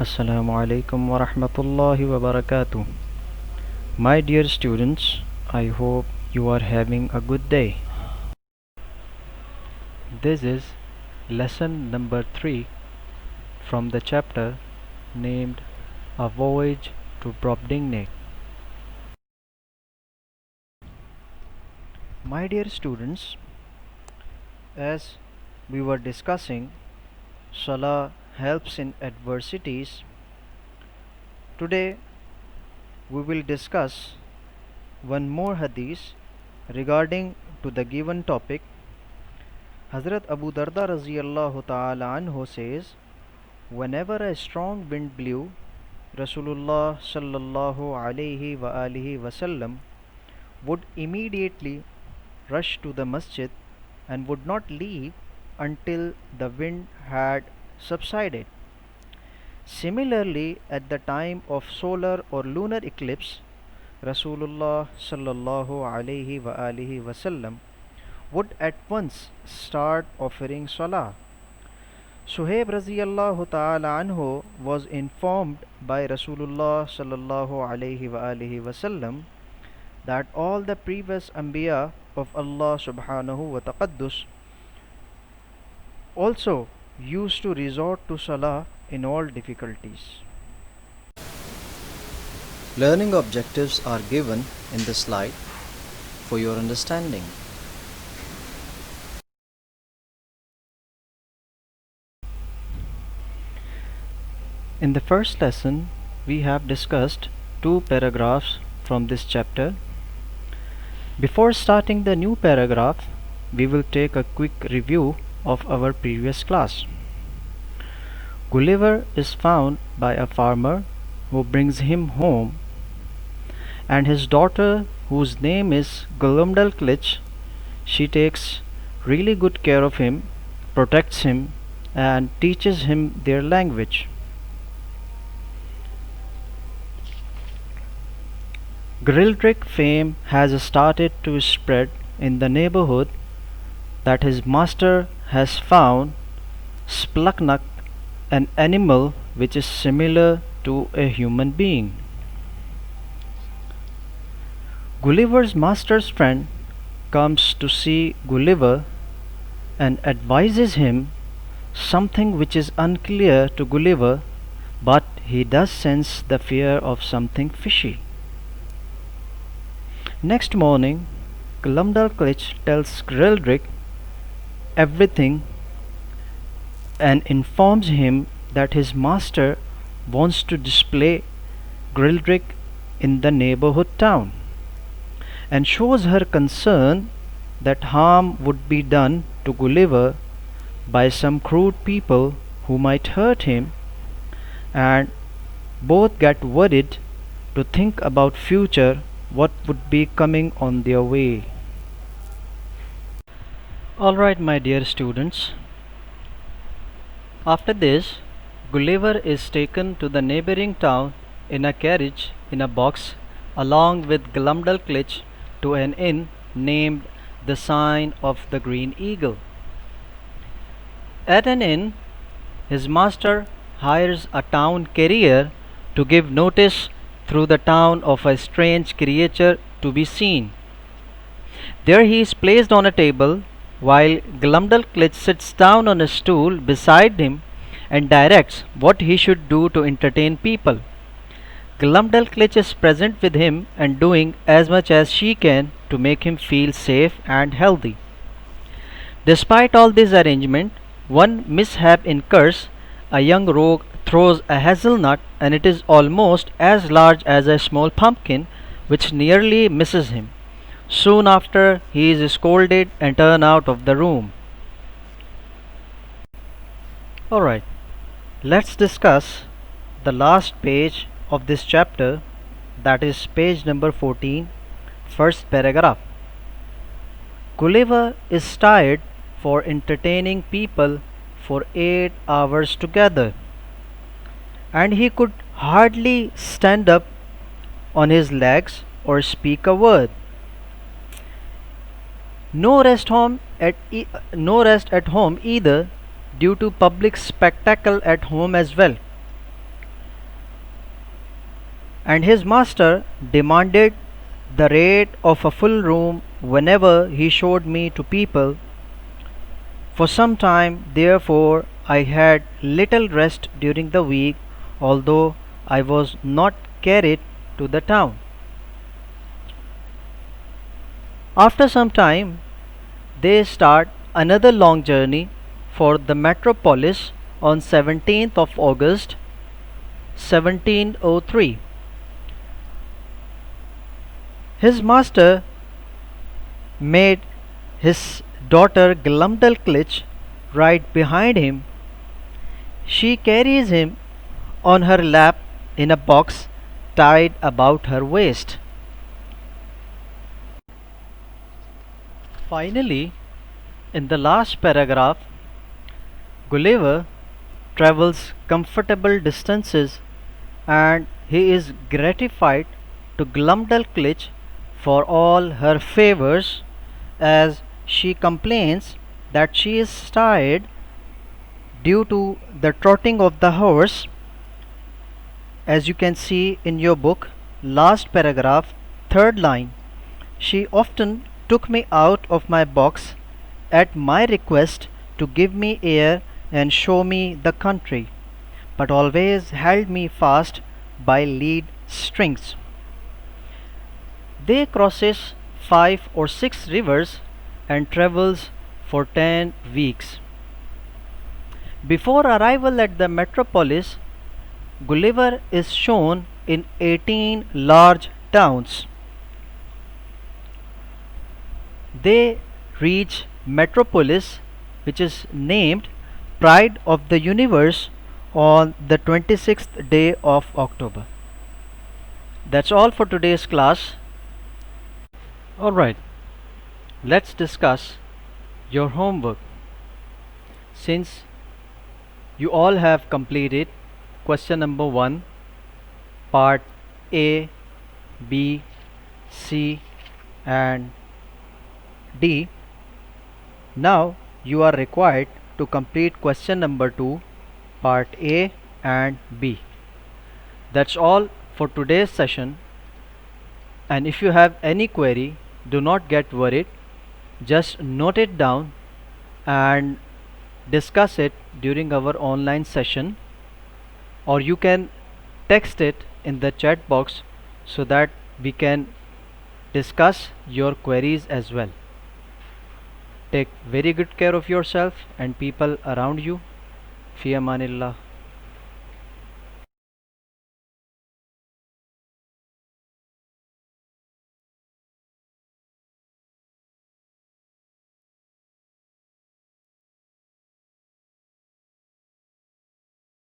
Assalamu alaikum wa rahmatullahi wa barakatuh. My dear students, I hope you are having a good day. This is lesson number 3 from the chapter named A Voyage to Brobdingnag. My dear students, as we were discussing, Salah helps in adversities. Today we will discuss one more hadith regarding to the given topic. Hazrat Abu Darda Raziyallahu Ta'ala anhu says, whenever a strong wind blew, Rasulullah Sallallahu Alaihi wa alihi Wasallam would immediately rush to the masjid and would not leave until the wind had subsided. Similarly, at the time of solar or lunar eclipse, Rasulullah Sallallahu Alaihi wa alihi Wasallam would at once start offering salah. Suhaib Raziyallahu Ta'ala anhu was informed by Rasulullah Sallallahu Alaihi wa alihi Wasallam that all the previous Anbiya of Allah Subhanahu wa Taqaddus also used to resort to salah in all difficulties. Learning objectives are given in the slide for your understanding. In the first lesson, we have discussed 2 paragraphs from this chapter. Before starting the new paragraph, we will take a quick review of our previous class. Gulliver is found by a farmer who brings him home, and his daughter, whose name is Glumdalclitch, she takes really good care of him, protects him, and teaches him their language. Grildrick fame has started to spread in the neighborhood that his master has found Spluknuk, an animal which is similar to a human being. Gulliver's master's friend comes to see Gulliver and advises him something which is unclear to Gulliver, but he does sense the fear of something fishy. Next morning, Glumdalclitch tells Grildrick everything and informs him that his master wants to display Grildrick in the neighborhood town, and shows her concern that harm would be done to Gulliver by some crude people who might hurt him, and both get worried to think about future what would be coming on their way. Alright, my dear students, after this, Gulliver is taken to the neighboring town in a carriage in a box along with Glumdalclitch to an inn named the Sign of the Green Eagle. At an inn, his master hires a town carrier to give notice through the town of a strange creature to be seen. There he is placed on a table, while Glumdalclitch sits down on a stool beside him and directs what he should do to entertain people. Glumdalclitch is present with him and doing as much as she can to make him feel safe and healthy. Despite all this arrangement, one mishap occurs. A young rogue throws a hazelnut, and it is almost as large as a small pumpkin, which nearly misses him. Soon after, he is scolded and turned out of the room. Alright, let's discuss the last page of this chapter, that is page number 14, first paragraph. Gulliver is tired for entertaining people for 8 hours together, and he could hardly stand up on his legs or speak a word. No rest at home either, due to public spectacle at home as well. and his master demanded the rate of a full room whenever he showed me to people. For some time, therefore, I had little rest during the week, although I was not carried to the town. After some time, they start another long journey for the metropolis on 17th of August 1703. His master made his daughter Glumdalclitch ride behind him. She carries him on her lap in a box tied about her waist. Finally, in the last paragraph, Gulliver travels comfortable distances and he is gratified to Glumdalclitch for all her favors, as she complains that she is tired due to the trotting of the horse. As you can see in your book, last paragraph, third line, she often took me out of my box at my request to give me air and show me the country, but always held me fast by lead strings. They crosses 5 or 6 rivers and travels for 10 weeks. Before arrival at the metropolis, Gulliver is shown in 18 large towns. They reach Metropolis, which is named Pride of the Universe, on the 26th day of October. That's all for today's class. Alright, let's discuss your homework. Since you all have completed question number 1, part A, B, C and D, now you are required to complete question number 2, part A and B. That's all for today's session, and if you have any query, do not get worried, just note it down and discuss it during our online session, or you can text it in the chat box so that we can discuss your queries as well. Take very good care of yourself and people around you. Fi amanillah.